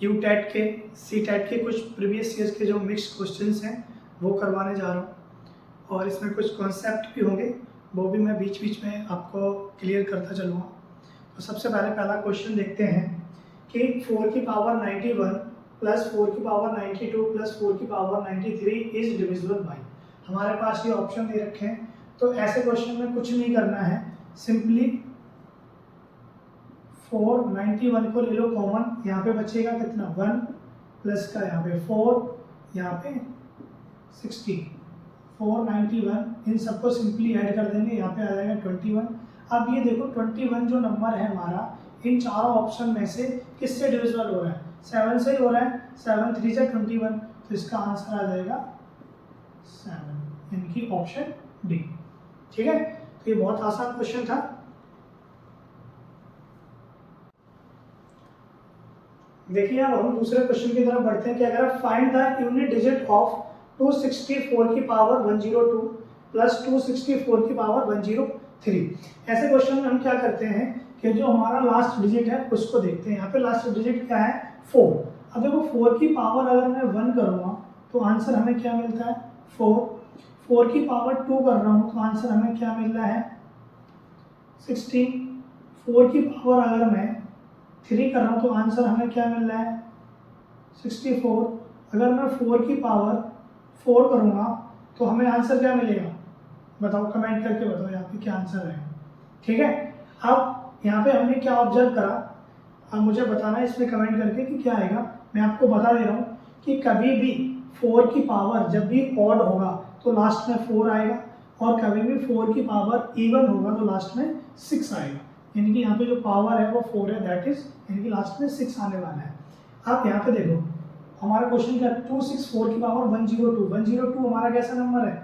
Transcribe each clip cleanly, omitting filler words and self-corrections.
UTET के, CTET के कुछ प्रीवियस ईयर्स के जो मिक्स्ड क्वेश्चंस हैं वो करवाने जा रहा हूँ, और इसमें कुछ कॉन्सेप्ट भी होंगे, वो भी मैं बीच बीच में आपको क्लियर करता चलूँगा। तो सबसे पहला क्वेश्चन देखते हैं कि 4 की पावर 91 प्लस 4 की पावर 92 प्लस 4 की पावर 93 इज डिविजिबल बाय। हमारे पास ये ऑप्शन दे रखे हैं, तो ऐसे क्वेश्चन में कुछ नहीं करना है, सिंपली 491 को ले लो कॉमन, यहाँ पे बचेगा कितना 1 प्लस का यहाँ पे 4, यहाँ पे 60, 491, इन सबको सिंपली ऐड कर देंगे, यहाँ पे आ जाएगा 21। अब ये देखो 21 जो नंबर है हमारा, इन चारों ऑप्शन में से किससे डिविजिबल हो रहा है? 7 से ही हो रहा है, 7 3 से 21, तो इसका आंसर आ जाएगा 7, यानी कि ऑप्शन डी। ठीक है, तो ये बहुत आसान क्वेश्चन था। देखिए अब हम दूसरे क्वेश्चन की तरफ बढ़ते हैं कि अगर find the unit digit of 264 की पावर 102 प्लस 264 की पावर 103। ऐसे क्वेश्चन में हम क्या करते हैं कि जो हमारा लास्ट डिजिट है उसको देखते हैं। यहाँ पे लास्ट डिजिट क्या है? 4। अब देखो 4 की पावर अगर मैं 1 करूँगा तो आंसर हमें क्या मिलता है? 4। 4 की पावर 2 कर रहा हूँ तो आंसर हमें क्या मिल रहा है? 16। 4 की पावर अगर मैं 3 कर रहा हूँ तो आंसर हमें क्या मिल रहा है? 64। अगर मैं 4 की पावर 4 करूँगा तो हमें आंसर क्या मिलेगा? बताओ, कमेंट करके बताओ यहाँ पे क्या आंसर है। ठीक है, अब यहाँ पे हमने क्या ऑब्जर्व करा, अब मुझे बताना है इसमें कमेंट करके कि क्या आएगा। मैं आपको बता दे रहा हूँ कि कभी भी 4 की पावर जब भी ऑड होगा तो लास्ट में 4 आएगा, और कभी भी 4 की पावर इवन होगा तो लास्ट में 6 आएगा। यानी कि यहाँ पे जो पावर है वो 4 है, दैट इज यानी कि लास्ट में 6 आने वाला है। अब यहाँ पे देखो हमारा क्वेश्चन क्या है? 264 की पावर 102। 102 हमारा कैसा नंबर है?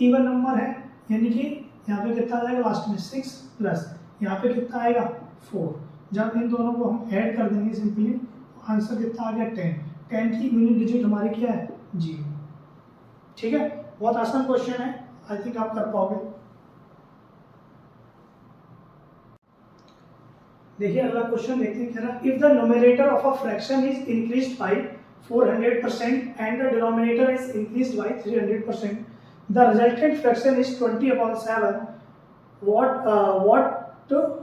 इवन नंबर है, यानी कि यहाँ पे कितना आएगा लास्ट में? 6 प्लस यहाँ पे कितना आएगा? 4। जब इन दोनों को हम ऐड कर देंगे सिंपली तो आंसर कितना आ गया? 10। 10 की यूनिट डिजिट हमारी क्या है? 0। ठीक है, बहुत आसान क्वेश्चन है, आई थिंक आप कर पाओगे। देखिए अगला क्वेश्चन देखते हैं, क्या if the numerator of a fraction is increased by 400% and the denominator is increased by 300%, the resultant fraction is 20/7, what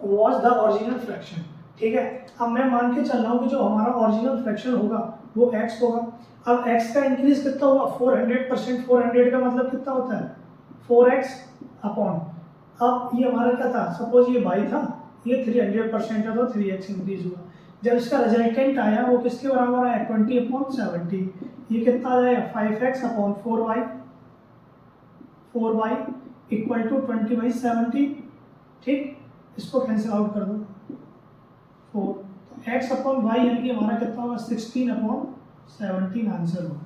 was the original fraction. ठीक है, अब मैं मान के चल रहा हूँ कि जो हमारा ओरिजिनल फ्रैक्शन होगा वो x होगा। अब x का इंक्रीज कितना होगा? 400%। 400 का मतलब कितना होता है? 4x अपॉन, अब ये हमारा क्या था? सपोज ये y था, ये 300% है तो 3x इंक्रीज हुआ। जब इसका रिजल्टेंट आया वो किसके बराबर आया? 20/70। ये कितना आ जाएगा? 5x upon 4y, 4y equal to 20/70। ठीक, इसको कैंसिल आउट कर दो 4, तो x अपॉन y यानी कि हमारा कितना होगा? 16/17 आंसर होगा।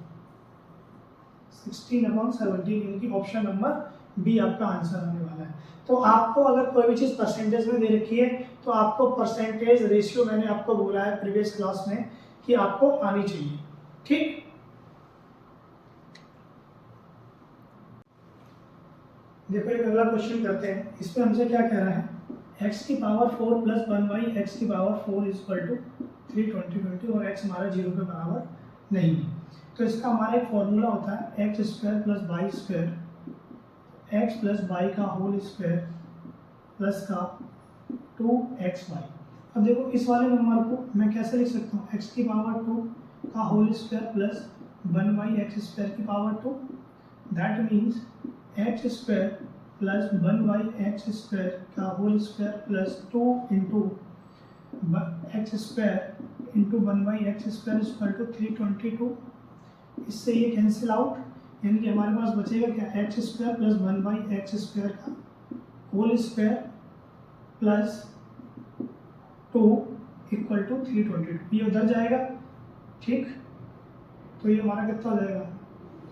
16/17 यानी कि ऑप्शन नंबर बी आपका आंसर आने वाला है। तो आपको अगर कोई भी चीज़ परसेंटेज में दे रखी है तो आपको परसेंटेज रेशियो, मैंने आपको बोला है प्रीवियस क्लास में कि आपको आनी चाहिए। ठीक, देखो एक अगला क्वेश्चन करते हैं। इसमें हमसे क्या कह रहा है? x की पावर 4 प्लस 1y x की पावर 4 इक्वल टू 320 और x हमारा 0 के बराबर नहीं है। तो इसका हमारा एक फॉर्मूला होता है x square plus y square, x plus y का होल स्क्वायर प्लस का 2xy। अब देखो इस वाले नंबर को मैं कैसे लिख सकता हूँ? x की पावर 2 का whole square plus 1y x square की power 2, that means x square plus 1y x square का whole square plus 2 into x square into 1y x square equal to 322। इससे ये कैंसिल आउट, यानी कि हमारे पास बचेगा क्या? x square plus 1y x square का whole square plus 2 equal to 322। ये उधर जाएगा। ठीक, तो ये हमारा कितना हो जाएगा?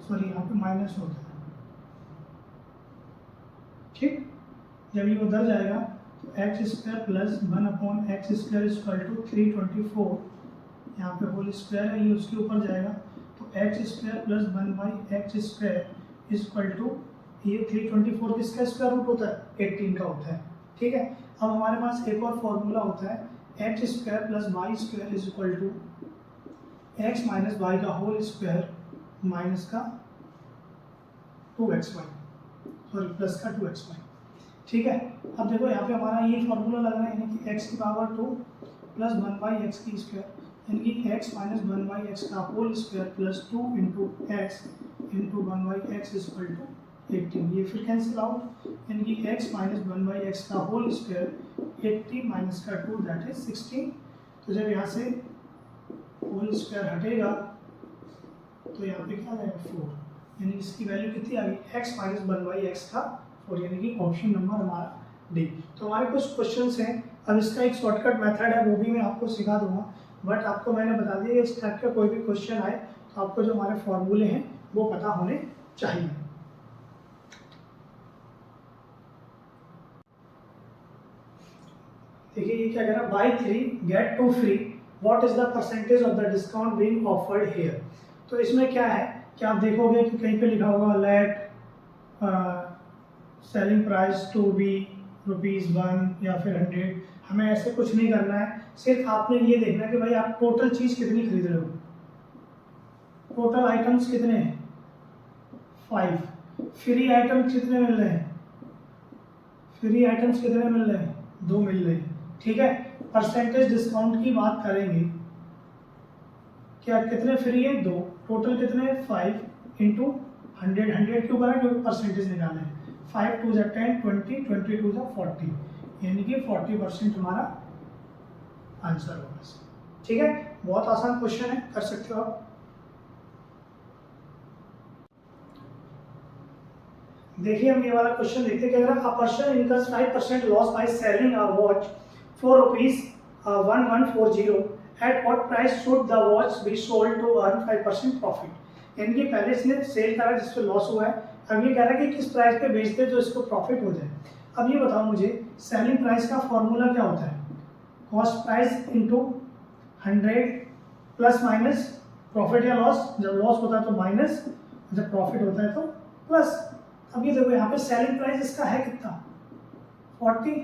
सॉरी यहाँ पे माइनस होता है। ठीक, जब ये उधर जाएगा तो x square plus 1/x square equal to 324, यहाँ पे होल स्क्वायर है, ये उसके ऊपर जाएगा तो x square plus 1/x square equal to, ये 324 किसका स्क्वायर रूट होता है? 18 का होता है। ठीक है, अब हमारे पास एक और फॉर्मूला होता है x square plus y square is equal to x minus y का होल स्क्वायर माइनस का 2xy, सॉरी प्लस का 2xy। ठीक है, अब देखो यहाँ पे हमारा ये फॉर्मूला लग रहा है, यानी कि x की पावर 2 प्लस 1/x की स्क्वायर, यानी कि x माइनस 1/x का whole square plus 2 into x into 1/x is equal to 18। ये फिर कैंसिल आउट, यानी कि x माइनस 1/x का होल स्क्वायर 80 माइनस का 2 दैट इज 16। तो जब यहाँ से होल स्क्वायर हटेगा तो यहाँ पे क्या आ जाएगा 4, यानी इसकी वैल्यू कितनी आ गई x माइनस 1/x का 4, यानी कि ऑप्शन नंबर हमारा डी। तो हमारे कुछ क्वेश्चंस हैं, अब इसका एक शॉर्टकट मेथड है वो भी मैं आपको सिखा दूंगा, बट आपको मैंने बता दिया इस टाइप का कोई भी क्वेश्चन आए तो आपको जो हमारे फॉर्मूले हैं वो पता होने चाहिए। देखिए ये क्या कह रहा है, buy 3 get 2 free, what is the percentage of the discount being offered here. तो इसमें क्या है कि आप देखोगे कि कहीं पे लिखा होगा let selling price to be ₹1 या फिर 100। हमें ऐसे कुछ नहीं करना है, सिर्फ आपने ये देखना है कि भाई आप टोटल चीज़ कितनी खरीद रहे हो, टोटल आइटम्स कितने हैं 5, फ्री आइटम्स कितने मिल रहे हैं, फ्री आइटम्स कितने मिल रहे हैं 2 मिल रहे हैं। ठीक है, परसेंटेज डिस्काउंट की बात करेंगे, क्या कितने फ्री है 2, टोटल कितने 5 इंटू 100, 100 क्यों करें क्योंकि परसेंटेज निकालना है, 5 2 10 20 20 2 40, यानी कि 40% हमारा आंसर होगा। ठीक है, बहुत आसान क्वेश्चन है, कर सकते हो आप। देखिए हम ये वाला क्वेश्चन देखते हैं कि अगर a person incurs 5% loss by selling a watch for ₹1140, at what price should the watch be sold to earn 5% profit. यानी कि पहले इसने सेल करा जिससे लॉस हुआ है, अब ये कह रहा है कि किस प्राइस पे बेचते जो इसको प्रॉफिट हो जाए। अब ये बताओ मुझे सेलिंग प्राइस का फॉर्मूला क्या होता है, cost price into 100 plus minus profit या लॉस, जब लॉस होता है तो माइनस, जब प्रॉफिट होता है तो प्लस। अब ये देखो यहाँ पे सेलिंग प्राइस इसका है कितना 40,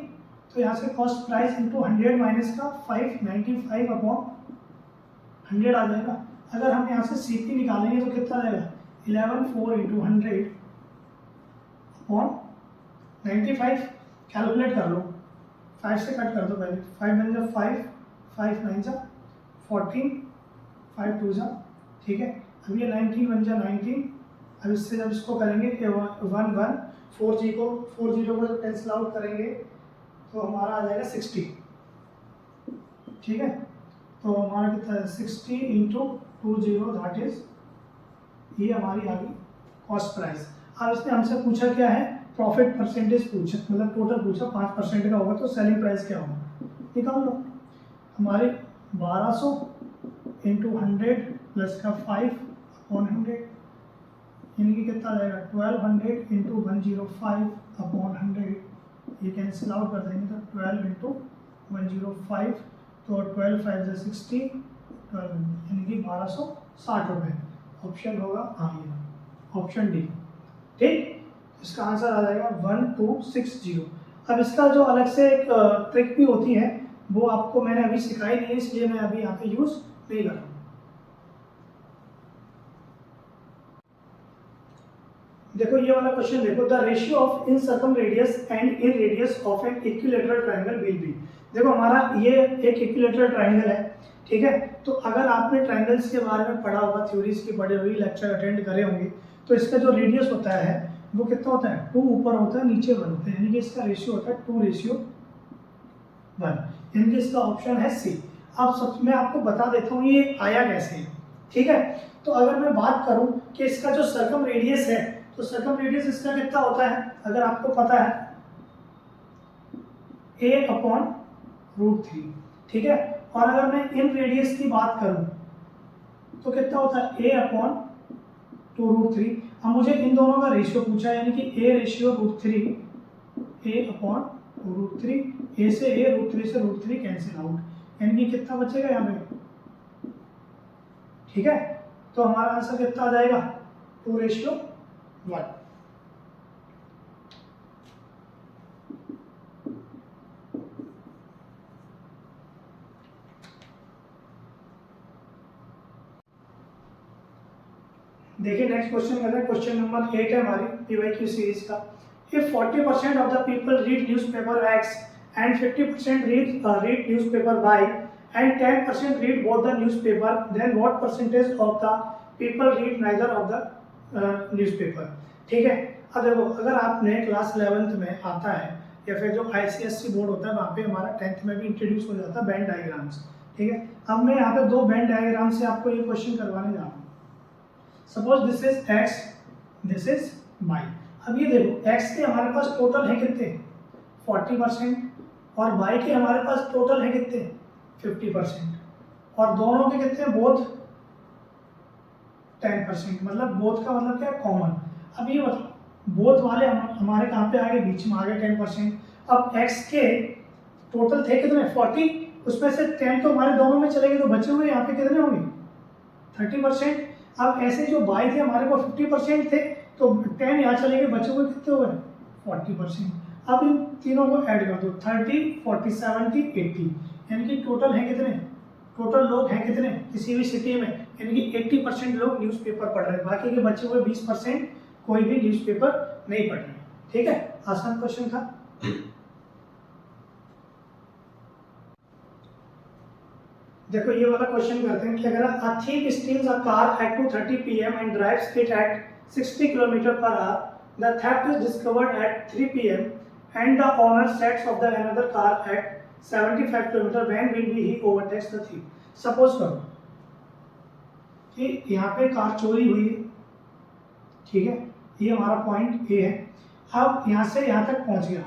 तो यहाँ से कॉस्ट प्राइस इंटू 100 माइनस का 595 अपॉन 100 आ जाएगा। अगर हम यहाँ से सीपी निकालेंगे तो कितना आ जाएगा 11 इंटू 100 अपॉन 95, कैलकुलेट कर लो, 5 से कट कर दो पहले, 5 बन जा 5, 5 9 जा 14, 5 2 जा, ठीक है। अब ये 19 बन जा 19, अब इससे जब इसको करेंगे 1 1 4 को जब कैंसिल आउट करेंगे तो हमारा आ जाएगा 60, ठीक है। तो हमारा कितना है 60 इंटू 20 दैट इज, ये हमारी आ गई कॉस्ट प्राइस। अब इसने हमसे पूछा क्या है प्रॉफिट परसेंटेज पूछा, मतलब टोटल पूछा 5% का होगा तो सेलिंग प्राइस क्या होगा, निकाल लो। हमारे 1200 इंटू 100 प्लस का 5 अपॉन 100, यानी कि कितना आ जाएगा 1200 इंटू 105 अपॉन 100, ये कैंसिल आउट कर देंगे तो 12 इंटू 105, तो 12 5 60, 12 यानी कि 1260 रुपये। ऑप्शन होगा हाँ ये ऑप्शन डी, ठीक। इसका आंसर आ जाएगा 1260। अब इसका जो अलग से एक ट्रिक भी होती है वो आपको मैंने अभी सिखाई नहीं है, इसलिए मैं अभी यहाँ पे यूज नहीं कर रहा हूँ। देखो ये वाला क्वेश्चन देखो, the ratio of in circum radius and in radius of an equilateral triangle will be. देखो हमारा ये एक इक्विलेटरल ट्रायंगल है, ठीक है। तो अगर आपने ट्रायंगल्स के बारे में पढ़ा होगा, थ्योरीज की पढ़ी हुई, लेक्चर अटेंड करे होंगे, तो इसका जो रेडियस होता है वो कितना होता है 2 ऊपर होता है नीचे 1 होता है, यानी कि इसका रेशियो होता है 2:1, यानी कि इसका ऑप्शन है सी। अब सब मैं आपको बता देता हूँ ये आया कैसे है, ठीक है। तो अगर मैं बात करूँ कि इसका जो सर्कम रेडियस है, तो सर्कम रेडियस इसका कितना होता है, अगर आपको पता है a अपॉन √3, ठीक है। और अगर मैं इन रेडियस की बात करूं तो कितना होता है a अपॉन 2√3। अब मुझे इन दोनों का रेशियो पूछा है, यानी कि a ratio √3, a upon √3, a से a, √3 से √3 कैंसिल आउट, यानी कि कितना बचेगा यहाँ पे, ठीक है। तो हमारा आंसर कितना आ जाएगा 2:1। देखिए नेक्स्ट क्वेश्चन कर रहे हैं, क्वेश्चन नंबर 8 है हमारी पीवाईक्यू सीरीज का। If 40% of the people read newspaper X and 50% read newspaper Y and 10% read both the newspaper, then what percentage of the people read neither of the newspaper. ठीक है, अब देखो अगर आपने class 11th में आता है या फिर जो आईसीएससी बोर्ड होता है वहाँ पे हमारा 10th में भी इंट्रोड्यूस हो जाता है बैंड डायग्राम्स। ठीक है, अब मैं यहाँ पे दो बैंड डायग्राम से आपको ये क्वेश्चन करवाने जा रहा हूँ। Suppose this is x, this is y। अब ये देखो x के हमारे पास टोटल है कितने 40% और y के हमारे पास टोटल है कितने 50% और दोनों के कितने बोथ 10%, मतलब बोथ का मतलब क्या है कॉमन। अब ये बताओ बोथ वाले हमारे कहाँ पे आगे बीच में आगे 10%। अब x के टोटल थे कितने 40, उसमें से 10 तो हमारे दोनों में चलेंगे तो बचे हुए यहाँ पे कितने होंगे 30%। अब ऐसे जो y थे हमारे को 50% थे तो 10 यहाँ चलेंगे बचे हुए कितने हुए 40%। अब इन तीनों को ऐड कर दो 30, 40, 70, 80, यानी कि टोटल है कितने, टोटल लोग हैं कितने किसी भी सिटी में, यानी कि 80% लोग न्यूज़पेपर पढ़ रहे हैं, बाकी के बचे हुए 20% कोई भी न्यूज़पेपर नहीं पढ़ रहे। ठीक है, आसान क्वेश्चन था। देखो ये वाला क्वेश्चन करते हैं कि अगर a thief steals a car at 2:30 p.m. and drives it at 60 km per hour, the theft is discovered at 3 p.m. and the owner sets of the another car at 75 km. When will he overtakes the thief? Suppose करो कि यहाँ पे car चोरी हुई है, ठीक है, ये हमारा पॉइंट ए है। अब यहाँ से यहाँ तक पहुँच गया,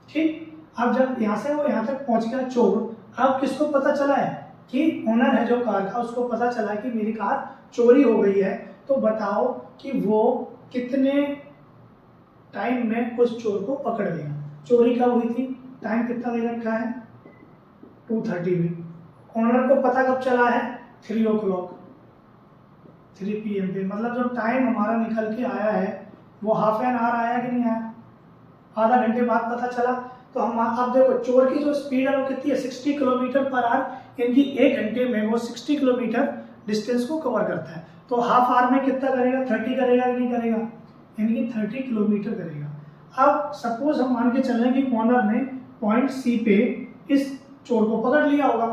ठीक, अब जब यहाँ से वो यहाँ तक पहुँच गया चोर, अब किसको पता चला है कि ओनर है जो कार का, उसको पता चला है कि मेरी कार चोरी हो गई है, तो बताओ कि वो कितने टाइम में उस चोर को पकड़ लेगा। चोरी कब हुई थी, टाइम कितना दे रखा है 2:30 में, ओनर को पता कब चला है 3 o'clock 3 PM पे, मतलब जब टाइम हमारा निकल के आया है वो हाफ एन आवर आया कि नहीं आया, आधा घंटे बाद पता चला। तो हम अब देखो चोर की जो स्पीड है वो कितनी है 60 किलोमीटर पर आवर, यानी 1 घंटे में वो 60 किलोमीटर डिस्टेंस को कवर करता है। तो हाफ आवर में कितना करेगा 30 करेगा कि नहीं करेगा, यानी कि 30 किलोमीटर करेगा। अब सपोज हम मान के चल रहे हैं कि ओनर ने पॉइंट सी पे इस चोर को पकड़ लिया होगा,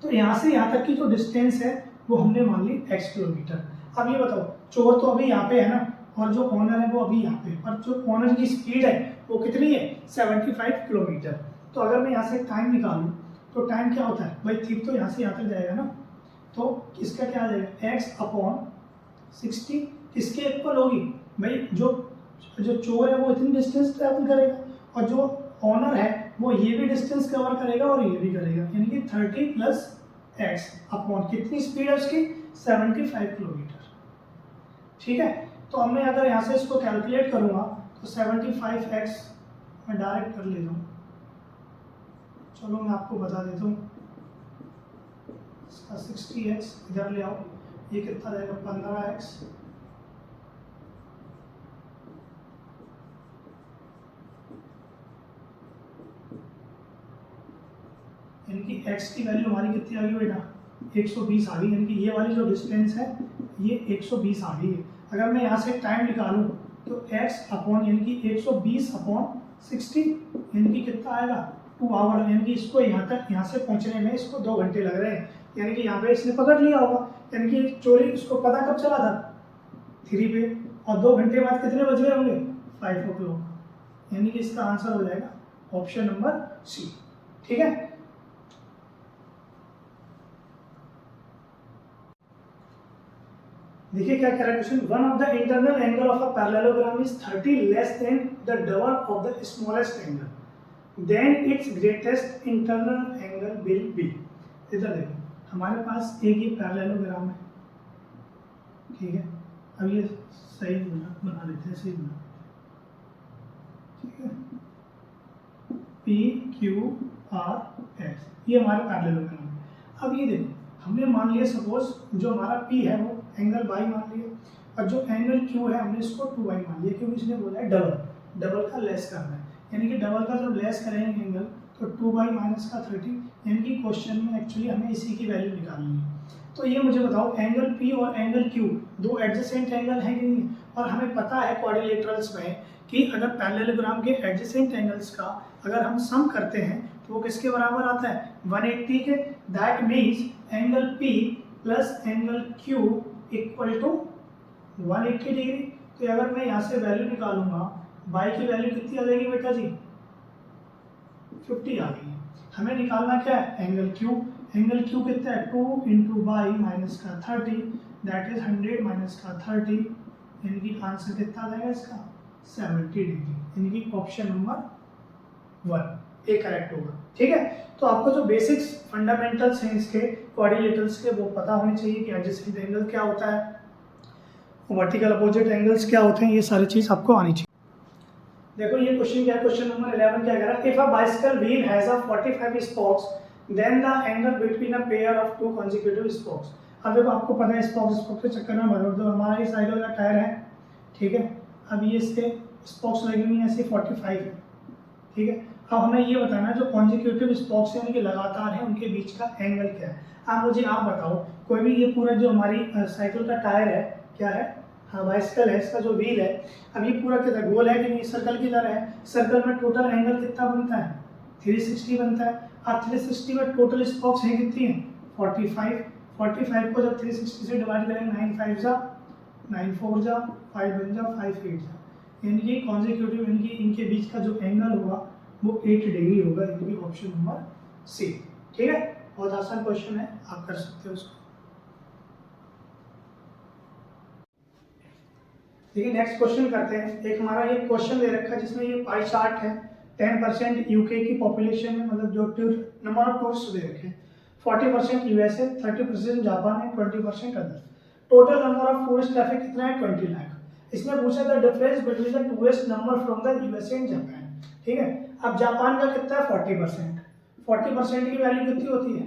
तो यहाँ से यहाँ तक की जो डिस्टेंस है वो हमने मान ली x किलोमीटर। अब ये बताओ चोर तो अभी यहाँ पे है ना, और जो ओनर है वो अभी यहाँ पे, पर जो ओनर की स्पीड है वो कितनी है 75 किलोमीटर। तो अगर मैं यहाँ से टाइम निकालूँ तो टाइम क्या होता है भाई, ठीक तो यहाँ से यहाँ तक जाएगा ना, तो इसका क्या आ जाएगा x/60, किसके इक्वल होगी भाई, जो चोर है वो इतनी डिस्टेंस ट्रैवल करेगा और जो ओनर है वो ये भी डिस्टेंस कवर करेगा और ये भी करेगा, यानी कि 30 + x/, कितनी स्पीड है उसकी 75 किलोमीटर। ठीक है, तो अब मैं अगर यहाँ से इसको कैलकुलेट करूँगा तो 75x मैं डायरेक्ट कर लेता हूँ, चलो मैं आपको बता देता हूँ, इसका 60x इधर ले आओ, ये कितना रहेगा 15x, यानी कि x की वैल्यू हमारी कितनी आ गई बेटा 120 आ गई, यानी कि ये वाली जो डिस्टेंस है ये 120 आ गई है। अगर मैं यहाँ से टाइम निकालूं तो x/, यानी कि 120/60, यानी कि कितना आएगा 2 आवर, यानी कि इसको यहाँ से पहुँचने में इसको 2 घंटे लग रहे हैं, यानी कि यहाँ पे इसने पकड़ लिया होगा, यानी कि चोरी उसको पता कब चला था 3 पे, और 2 घंटे बाद कितने बज गए होंगे 5 o'clock, यानी कि इसका आंसर हो जाएगा ऑप्शन नंबर सी। ठीक है, देखिए क्या कह रहा है question, one of the internal angle of a parallelogram is 30 less than the double of the smallest angle, then its greatest internal angle will be. इधर देखो हमारे पास एक ही पैरेललोग्राम है, ठीक है, अब ये सही बना देते हैं, सही बना, ठीक है, PQRS ये हमारा पैरेललोग्राम है। अब ये देखो हमने मान लिया सपोज जो हमारा P है वो एंगल y मान लिया, और जो एंगल Q है हमने इसको 2y मान लिया, क्योंकि इसने बोला है डबल का लेस करना है, यानी कि डबल का जब लेस करेंगे एंगल तो 2y - का 30, यानी कि क्वेश्चन में एक्चुअली हमें इसी की वैल्यू निकालनी है। तो ये मुझे बताओ, एंगल P और एंगल Q दो एडजेसेंट एंगल हैं कि नहीं? और हमें पता है क्वाड्रिलेटरल्स में कि अगर पैरेललोग्राम के एडजेसेंट एंगल्स का अगर हम सम करते हैं तो वो किसके बराबर आता है? 180 के। That means angle P plus angle Q equal to 180 degree. तो अगर मैं यहाँ से वैल्यू निकालूंगा, बाई की वैल्यू कितनी आ जाएगी बेटा जी? 50 आ गई है। हमें निकालना क्या है? Angle Q। एंगल Q कितना है? 2 इंटू बाई माइनस का 30, दैट इज 100 माइनस का 30, यानी कि आंसर कितना आ जाएगा इसका? 70 डिग्री, यानी कि ऑप्शन नंबर 1 ए करेक्ट होगा। ठीक है, तो आपको जो बेसिक्स फंडामेंटल्स हैं इसके क्वाड्रिलेटरल्स के वो पता होनी चाहिए कि एडजेसेंट एंगल क्या होता है, वर्टिकल अपोजिट एंगल्स क्या होते हैं, ये सारी चीज आपको आनी चाहिए। देखो ये क्वेश्चन क्या है, क्वेश्चन नंबर 11 क्या कह रहा है? If a bicycle wheel has a 45 spokes then the angle between a pair of two consecutive spokes. अब देखो आपको पता है स्पोक्स के चक्कर में मतलब जो हमारा ये साइकिल का टायर है, ठीक है, अब ये इसके स्पोक्स लगी हुई है ऐसे 45 है, ठीक है। अब हमें ये बताना है जो कॉन्जिक्यूटिव स्पोक्स हैं उनके लगातार हैं उनके बीच का एंगल क्या है। अब मुझे आप बताओ, कोई भी ये पूरा जो हमारी साइकिल का टायर है क्या है? हाँ बाइसिकल है, इसका जो व्हील है, अब ये पूरा क्या है? गोल है कि नहीं? सर्कल की तरह है। सर्कल में टोटल एंगल कितना बनता है? 360 बनता है। अब 360 में टोटल स्पोक्स हैं कितनी है? 45। 45 को जब 360 से डिवाइड करेंगे 9 5 जा 9 4 जा 5 1 जा 5 8 जा, यानी कि कॉन्जिक्यूटिव यानी कि इनके बीच का जो एंगल होगा वो 8 डिग्री होगा, यानी कि ऑप्शन नंबर सी। ठीक है, बहुत आसान क्वेश्चन है, आप कर सकते हो उसको। ठीक है, नेक्स्ट क्वेश्चन करते हैं। एक हमारा ये क्वेश्चन दे रखा है जिसमें ये पाई चार्ट है। 10% यूके की पॉपुलेशन है, मतलब जो नंबर ऑफ टूरिस्ट दे रखे हैं। 40% यूएसए, 30% जापान है, 20% other. Total number of tourist traffic कितना है? 20 लाख। इसने पूछा था difference between the tourist number from the USA and Japan. ठीक है, अब जापान का कितना है? 40%। 40% की वैल्यू कितनी होती है?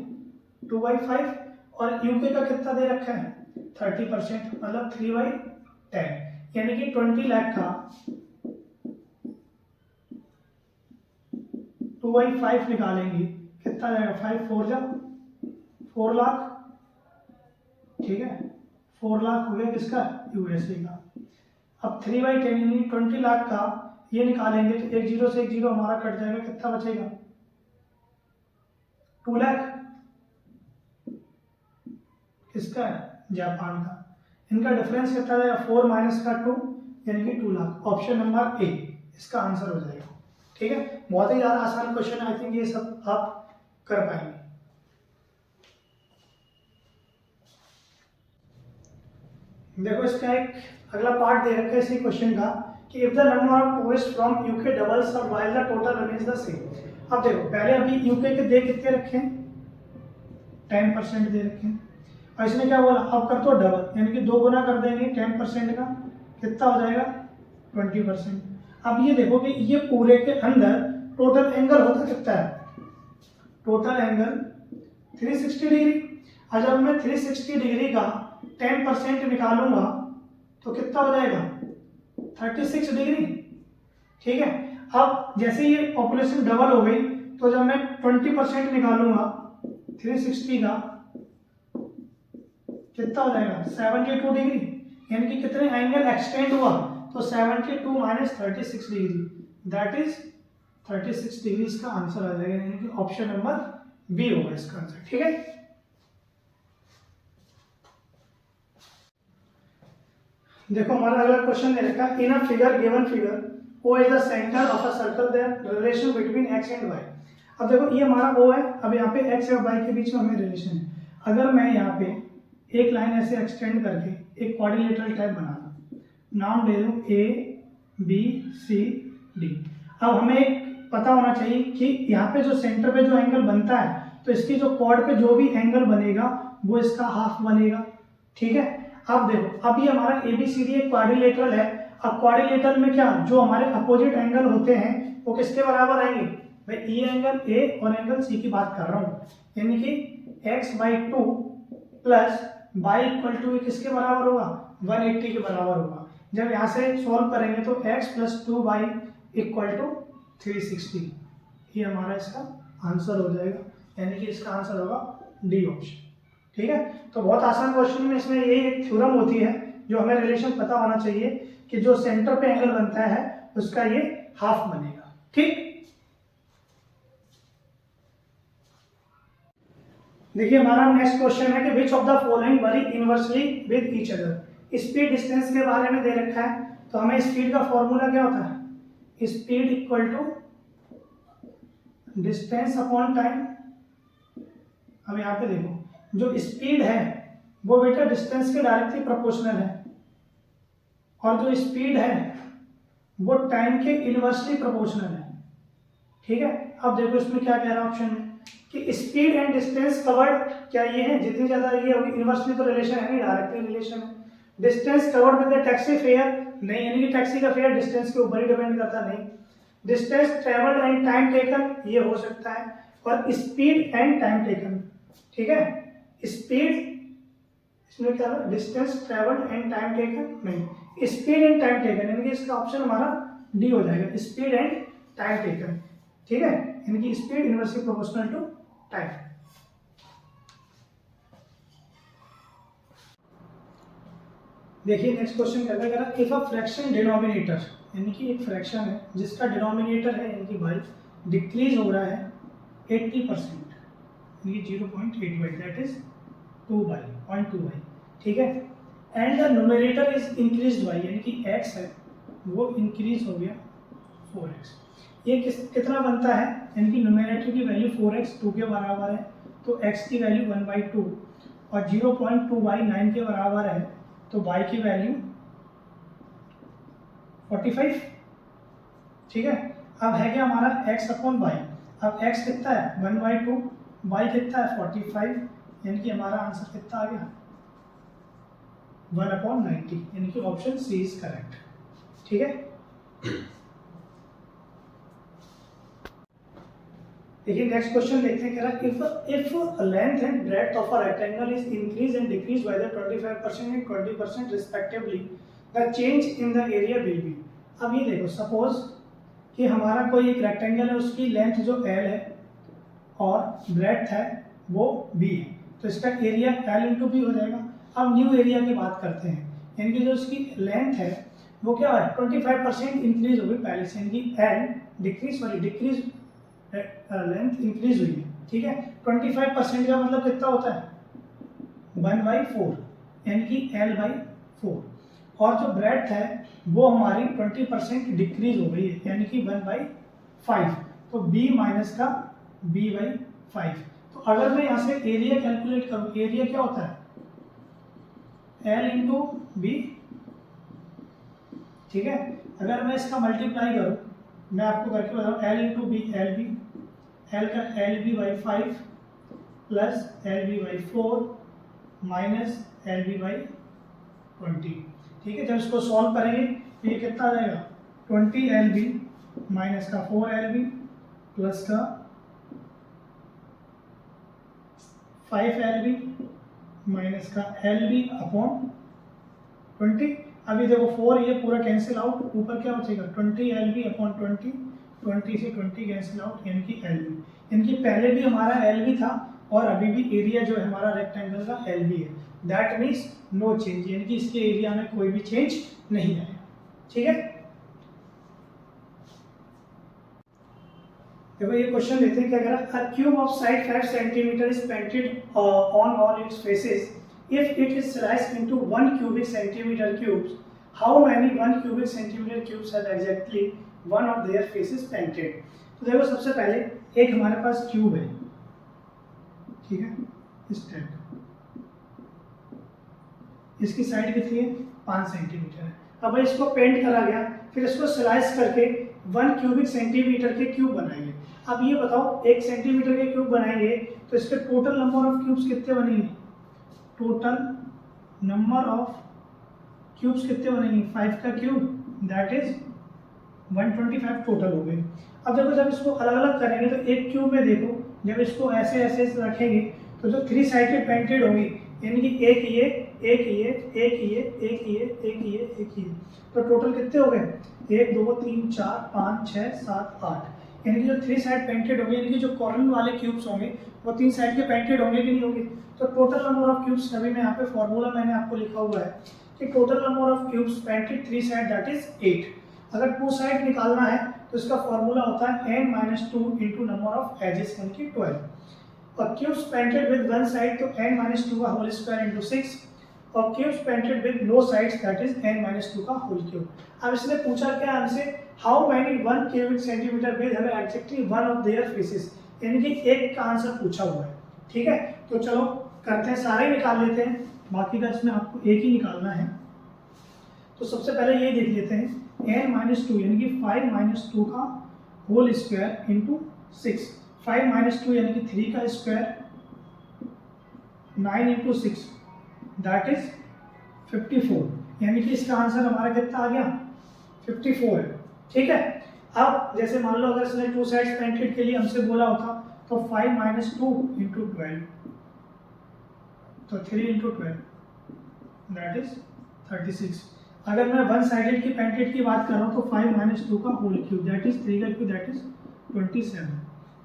2/5। और यूके का कितना दे रखा है? 30%, मतलब 3/10, यानी कि 20 लाख का 2/5 निकालेंगे कितना जाएगा? 5 4 जा 4 लाख। ठीक है, 4 लाख हो गया किसका? यूएसए का। अब 3/10 यानी 20 लाख का ये निकालेंगे तो एक जीरो से एक जीरो हमारा कट जाएगा, कितना बचेगा? 2 लाख। किसका है? जापान का। इनका डिफरेंस कितना जाएगा? 4 माइनस का 2, यानी कि 2 लाख। ऑप्शन नंबर ए इसका आंसर हो जाएगा। ठीक है, बहुत ही ज्यादा आसान क्वेश्चन है, आई थिंक ये सब आप कर पाएंगे। देखो इसका एक अगला पार्ट दे रखा है इसी क्वेश्चन का कि if the number of tourist from UK doubles और while the total remains the same. अब देखो पहले अभी यूके के दे कितने रखे हैं? 10% दे रखे हैं, और इसने क्या बोला? अब कर दो डबल, यानी कि 2 गुना कर देंगे 10% का, कितना हो जाएगा? 20%। अब ये देखो कि ये पूरे के अंदर टोटल एंगल होता कितना है? Total angle 360 degree. और जब मैं 360 डिग्री का 10% निकालूंगा तो कितना हो जाएगा? 36 डिग्री। ठीक है, अब जैसे ये पॉपुलेशन डबल हो गई तो जब मैं 20% निकालूंगा 360 का कितना हो जाएगा? 72 डिग्री, यानी कि कितने एंगल एक्सटेंड हुआ? तो 72 minus 36 degree, that is 36 degree इसका आंसर आ जाएगा, यानी कि ऑप्शन नंबर बी होगा इसका आंसर। ठीक है, देखो हमारा अगला क्वेश्चन दे रखा है in a figure given figure O is the center of a circle, then relation between x and y। अब देखो ये हमारा O है, अब यहाँ पे x और y के बीच में हमें रिलेशन है। अगर मैं यहाँ पे एक लाइन ऐसे एक्सटेंड करके एक क्वाड्रिलेटरल टाइप बना दूं, नाम ले लूं A B C D। अब हमें एक पता होना चाहिए कि यहाँ पे जो सेंटर पे जो एंगल बनता है तो इसकी जो कॉर्ड पे जो भी एंगल बनेगा वो इसका हाफ बनेगा। ठीक है, अब देखो अब ये हमारा ABCD एक क्वाड्रिलेटरल है। अब क्वाड्रिलेटरल में क्या जो हमारे अपोजिट एंगल होते हैं वो किसके बराबर आएंगे? मैं ये एंगल A और एंगल C की बात कर रहा हूँ, यानी कि x/2 plus y equal to किसके बराबर होगा? 180 के बराबर होगा। जब यहाँ से सॉल्व करेंगे तो x plus 2y equal to 360, ये हमारा इसका आंसर हो जाएगा, यानी कि इसका आंसर होगा डी ऑप्शन। ठीक है, तो बहुत आसान क्वेश्चन में इसमें यही एक थ्योरम होती है जो हमें रिलेशन पता होना चाहिए कि जो सेंटर पे एंगल बनता है उसका ये हाफ बनेगा। ठीक, देखिए हमारा नेक्स्ट क्वेश्चन है कि which of the following worry inversely with each other. Speed distance के बारे में दे रखा है, तो हमें स्पीड का फॉर्मूला क्या होता है, speed equal to distance upon time. अब यहाँ पे देखो, जो स्पीड है वो बेटा डिस्टेंस के डायरेक्टली प्रोपोर्शनल है, और जो स्पीड है वो टाइम के इनवर्सली प्रोपोर्शनल है। ठीक है, अब देखो इसमें क्या कह रहा है ऑप्शन में कि स्पीड एंड डिस्टेंस कवर्ड, क्या ये है, जितनी ज्यादा ये होगी, इनवर्सली तो रिलेशन है नहीं, डायरेक्टली रिलेशन है। Distance covered with the taxi fare, नहीं, यानी कि टैक्सी का फेयर डिस्टेंस के ऊपर ही डिपेंड करता, नहीं। Distance travelled and time taken, ये हो सकता है, और स्पीड एंड टाइम टेकन। ठीक है, स्पीड, इसमें क्या है, distance travelled and time taken, नहीं, स्पीड एंड टाइम टेकन, यानी कि इसका ऑप्शन हमारा डी हो जाएगा, स्पीड एंड टाइम टेकन। ठीक है, यानी कि speed inversely proportional to time. देखिए नेक्स्ट क्वेश्चन क्या कह रहा है, इफ अ फ्रैक्शन डिनोमिनेटर, यानी कि एक फ्रैक्शन है जिसका डिनोमिनेटर है यानी कि y डिक्रीज हो रहा है 80%, यानी 0.85, दैट इज 0.2y। ठीक है, and the numerator is increased y, यानी कि x है वो इंक्रीज हो गया 4x। ये कितना बनता है, यानी कि न्यूमरेटर की वैल्यू 4x 2 के बराबर है, तो x की वैल्यू 1/2, और 0.2y 9 के बराबर है, तो y की वैल्यू 45। ठीक है, अब है क्या हमारा x अपॉन y, अब x कितना है 1/2, y कितना है 45, यानी कि हमारा आंसर कितना आ गया 1/90, यानी कि ऑप्शन सी इज करेक्ट। ठीक है, देखिए नेक्स्ट क्वेश्चन देखते हैं, कह रहा है if length and breadth of a rectangle is increase and decrease by the 25% and 20% respectively, the change in the area will be. अब ये देखो, सपोज कि हमारा कोई एक रेक्टेंगल है, उसकी लेंथ जो l है और ब्रेड्थ है वो b है, तो इसका एरिया l इंटू बी हो जाएगा। अब न्यू एरिया की बात करते हैं, यानी कि जो इसकी लेंथ है वो क्या है 25% इंक्रीज होगी पहले से, यानी कि l डिक्रीज लेंथ इंक्रीज हुई है। ठीक है, 25% का मतलब कितना होता है 1/4, यानी कि l/4, और जो ब्रेड्थ है वो हमारी 20% डिक्रीज हो गई है, यानी कि 1/5, तो b माइनस का b/5। तो अगर मैं यहाँ से एरिया कैलकुलेट करूँ, एरिया क्या होता है l इंटू बी। ठीक है, अगर मैं इसका मल्टीप्लाई करूँ, मैं आपको करके बताऊँ, l into b l b, l का LB/5 plus LB/4 minus LB/20। ठीक है, जब इसको सॉल्व करेंगे तो ये कितना आ जाएगा 20LB माइनस का 4LB प्लस का 5LB माइनस का LB अपॉन 20। अभी देखो 4 ये पूरा कैंसिल आउट, ऊपर क्या बचेगा 20LB अपॉन 20, 20 से 20 कैंसिल आउट, यानी कि LB, यानी कि पहले भी हमारा LB था और अभी भी एरिया जो है हमारा रेक्टेंगल का LB है, दैट मीन्स नो चेंज, यानी कि इसके एरिया में कोई भी चेंज नहीं आएगा। ठीक है, देखो ये क्वेश्चन लेते हैं, क्या कह रहा है, अ cube of side 5 centimetre is painted on all it's faces, if it is sliced into 1 cubic centimeter cubes, how many 1 cubic centimeter cubes have exactly one of their faces painted? तो देखो सबसे पहले एक हमारे पास क्यूब है, ठीक है, इस टाइप का, इसकी साइड कितनी है 5 सेंटीमीटर है। अब इसको पेंट करा गया, फिर इसको स्लाइस करके 1 क्यूबिक सेंटीमीटर के क्यूब बनाएंगे। अब ये बताओ 1 सेंटीमीटर के क्यूब बनाएंगे तो इसके टोटल नंबर ऑफ क्यूब्स कितने बनेंगे, टोटल नंबर ऑफ क्यूब्स कितने बनेंगे 5 का क्यूब, दैट इज 125 टोटल हो गए। अब देखो जब इसको अलग अलग करेंगे तो एक क्यूब में देखो, जब इसको ऐसे ऐसे रखेंगे तो जो 3 साइडेड पेंटेड होगी, यानी कि एक ये, एक ये, एक ये, एक ये, एक ये, एक ये, तो टोटल कितने हो गए 1 2 3 4 5 6 7 8, यानी कि जो 3 साइड पेंटेड होंगे, यानी कि जो कॉर्नर वाले क्यूब्स होंगे वो 3 साइड के पेंटेड होंगे कि नहीं होंगे। तो टोटल नंबर ऑफ क्यूब्स, अभी मैं यहाँ पे फॉर्मूला मैंने आपको लिखा हुआ है कि total number of cubes painted 3 side that is 8। अगर 2 साइड निकालना है तो इसका फॉर्मूला होता है n-2 into number of edges यानी कि 12। और cubes painted with one side तो n-2 का होल स्क्वायर इंटू 6, और cubes painted with no sides that is n-2 का होल क्यूब। अब इसने पूछा क्या हमसे, how many 1 cubic centimetre with have exactly one of their faces, यानी कि एक का आंसर पूछा हुआ है। ठीक है, तो चलो करते हैं, सारे निकाल लेते हैं, बाकी का इसमें आपको एक ही निकालना है। तो सबसे पहले ये देख लेते हैं n-2 यानी कि 5-2 का होल स्क्वायर इंटू 6, 5-2 यानी कि 3 का स्क्वायर, 9 इंटू 6 दैट इज 54, यानी कि इसका आंसर हमारा कितना आ गया 54 है। ठीक है, अब जैसे मान लो अगर इसने 2 साइड्स पेंटेड के लिए हमसे बोला होता तो 5-2 इंटू 12, तो 3 इंटू 12 दैट इज 36। अगर मैं वन साइडेड की पेंटेड की बात कर रहा हूँ तो 5-2 का होल क्यूब दैट इज 3 का क्यूब दैट इज 27।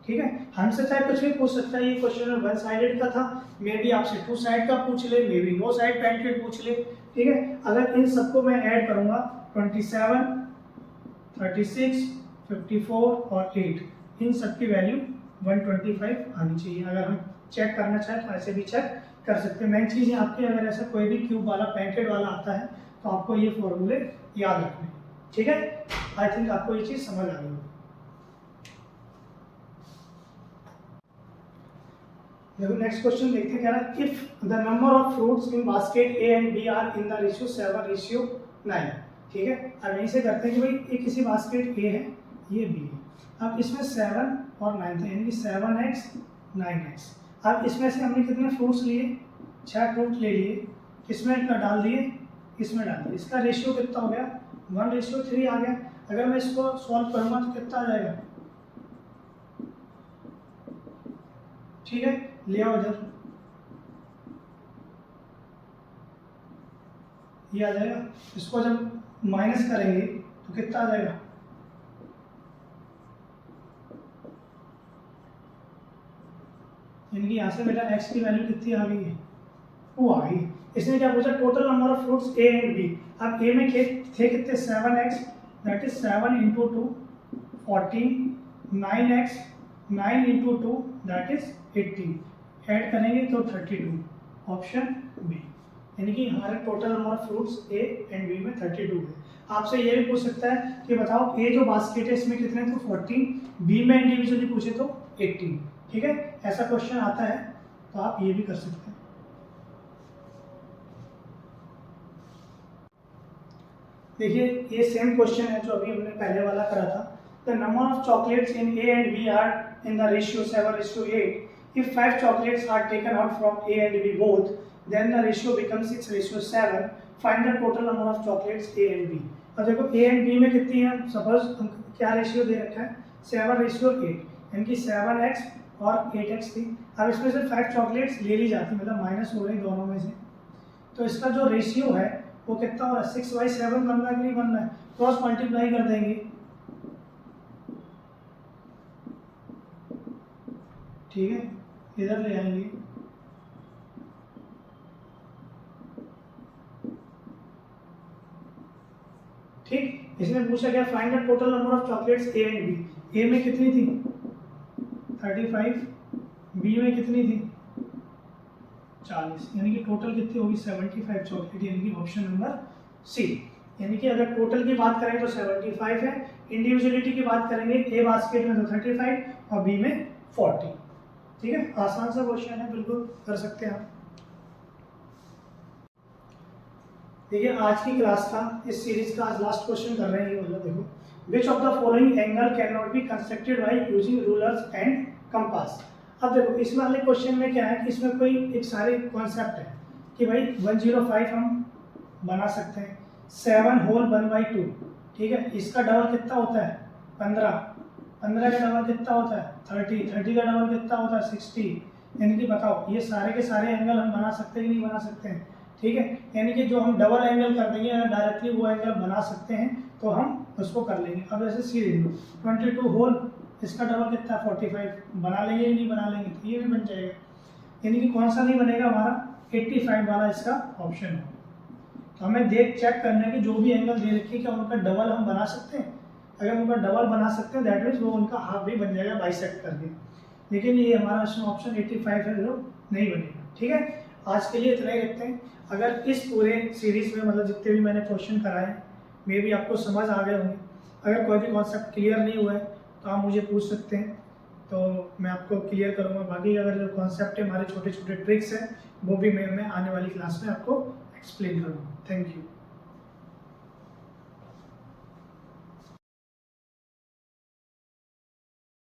ठीक है, हमसे चाहे कुछ भी पूछ सकता है, ये क्वेश्चन में वन साइडेड का था, मे भी आपसे 2 साइड का पूछ ले, मे भी नो साइड पेंटेड पूछ ले। ठीक है, अगर इन सबको मैं ऐड करूंगा 27, 36, 54 और 8, इन सब की वैल्यू 125 आनी चाहिए। अगर हम चेक करना चाहें तो ऐसे भी चेक कर सकते हैं। मेन चीज़ है आपके, अगर ऐसा कोई भी क्यूब वाला पेंटेड वाला आता है तो आपको ये फॉर्मूले याद रखने। ठीक है, आई थिंक आपको ये चीज़ समझ आ गई। देखो नेक्स्ट क्वेश्चन देखते हैं, कह रहा है if the number of fruits in basket A and B are in the ratio 7:9। ठीक है, अब यहीं से करते हैं कि भाई ये किसी बास्केट ए है, ये बी है, अब इसमें 7 और 9 थे, यानी कि 7x 9x। अब इसमें से हमने कितने फ्रूट्स लिए, 6 फ्रूट ले लिए, इसमें डाल दिए, इसमें डाल दिए, इसका रेशियो कितना हो गया 1:3 आ गया। अगर मैं इसको सॉल्व करूंगा तो कितना आ जाएगा, ठीक है, ले आओ इधर, ये आ जाएगा। इसको जब माइनस करेंगे तो कितना आ जाएगा, यानी कि यहाँ से मेरा x की वैल्यू कितनी आ गई है, 2 आ गई। इसने क्या पूछा, total number of fruits A and B. अब ए में थे कितने 7x that is 7 into 2 14, 9x 9 इंटू 2 दैट इज 18, ऐड करेंगे तो 32, ऑप्शन बी। यानी कि हमारे total number of fruits A and B में 32 है। आपसे ये भी पूछ सकता है कि बताओ ए जो बास्केट है इसमें कितने, तो 14, बी में इंडिविजुअली पूछे तो 18। ठीक है, ऐसा क्वेश्चन आता है तो आप ये भी कर सकते हैं। देखिए ये सेम क्वेश्चन है जो अभी हमने पहले वाला करा था। The number of chocolates in A and B are in the ratio 7:8। If 5 chocolates are taken out from A and B both, then the ratio becomes 6:7. Find the total number of chocolates A and B। अब देखो A and B में कितनी है, suppose क्या ratio दे रखा है 7:8, यानी कि 7x और 8x थी। अब इसमें से 5 चॉकलेट्स ले ली जाती, मतलब माइनस हो रही दोनों में से, तो इसका जो रेशियो है वो कितना हो रहा है 6/7 बन रहा है कि नहीं बन रहा है, क्रॉस मल्टीप्लाई कर देंगे। ठीक है, इधर ले आएंगे, ठीक। इसने पूछा क्या, find the total number of chocolates A and B. A में कितनी थी 35, बी में कितनी थी 40, यानी कि टोटल कितनी होगी 75 चॉकलेट, यानी कि ऑप्शन नंबर सी। यानी कि अगर टोटल की बात करें तो 75 है, इंडिविजुअलिटी की बात करेंगे ए बास्केट में तो 35 और बी में 40। ठीक है, आसान सा क्वेश्चन है, बिल्कुल कर सकते हैं आप। देखिए आज की क्लास का, इस सीरीज का आज लास्ट क्वेश्चन कर रहे हैं। मतलब देखो, which of the following angle can not be constructed by using rulers and compass. अब देखो इस वाले क्वेश्चन में क्या है कि इसमें कोई एक सारे कॉन्सेप्ट है कि भाई 105 हम बना सकते हैं, 7 होल 1/2। ठीक है, इसका डबल कितना होता है 15, 15 का डबल कितना होता है 30, 30 का डबल कितना होता है 60। यानी कि बताओ ये सारे के सारे एंगल हम बना सकते हैं कि नहीं बना सकते हैं। ठीक है, यानी कि जो हम डबल एंगल कर देंगे, अगर डायरेक्टली वो एंगल बना सकते हैं तो हम उसको कर लेंगे। अब जैसे सीरीज 22 होल इसका डबल कितना है 45, बना लेंगे या नहीं बना लेंगे, तो ये भी बन जाएगा। यानी कि कौन सा नहीं बनेगा हमारा 85 वाला इसका ऑप्शन है। तो हमें चेक करना है कि जो भी एंगल दे रखी है क्या उनका डबल हम बना सकते हैं। अगर उनका डबल बना सकते हैं दैट मीन्स वो उनका हाफ भी बन जाएगा बाइसेक्ट करके। लेकिन ये हमारा इसमें ऑप्शन 85 है जो नहीं बनेगा। ठीक है, आज के लिए इतना ही रखते हैं। अगर इस पूरे सीरीज में मतलब जितने भी मैंने क्वेश्चन कराए मे भी आपको समझ आ गए होंगे। अगर कोई भी कॉन्सेप्ट क्लियर नहीं हुआ है तो आप मुझे पूछ सकते हैं, तो मैं आपको क्लियर करूँगा। बाकी अगर जो कॉन्सेप्ट है हमारे छोटे छोटे ट्रिक्स हैं वो भी मैं आने वाली क्लास में आपको एक्सप्लेन करूँगा। Thank you.